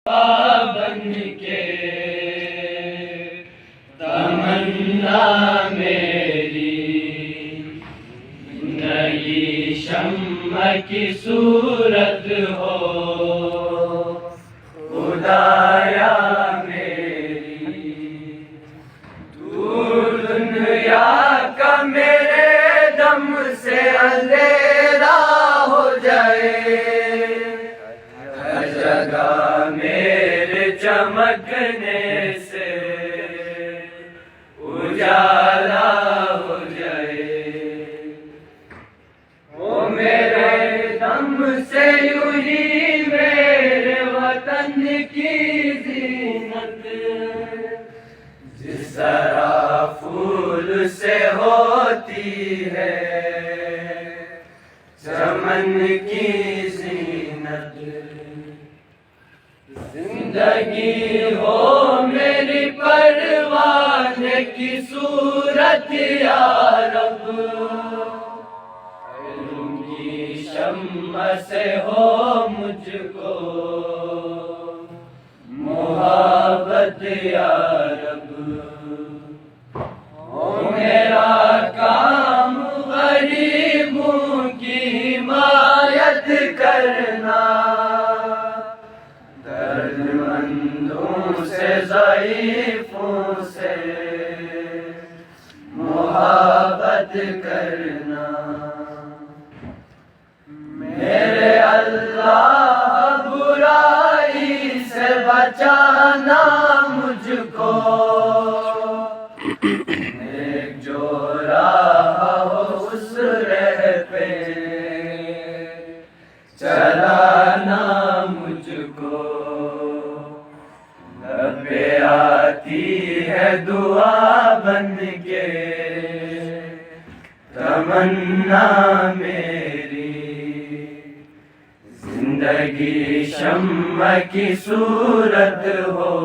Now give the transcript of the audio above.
بن کے تمنا میری نئی شمع کی صورت ہو خدایا میری، تو دنیا کا میرے دم سے اندھیرا ہو جائے، ہر جگہ میرے چمکنے سے اجالا ہو جائے، او میرے دم سے یوں ہی میرے وطن کی زینت جس طرح پھول سے ہوتی ہے چمن کی زینت، زندگی ہو میری پروانے کی صورت یا رب، علم کی شمع سے ہو مجھ کو محبت یا رب، او میرا کام غریبوں کی حمایت کرنا، درد مندوں سے ضعیفوں سے محبت کرنا، میرے اللہ برائی سے بچانا مجھ کو، ایک جو راہ ہو اس راہ پہ چلانا مجھ کو، لب پہ آتی ہے دعا بن کے تمنا میری، زندگی شمع کی صورت ہو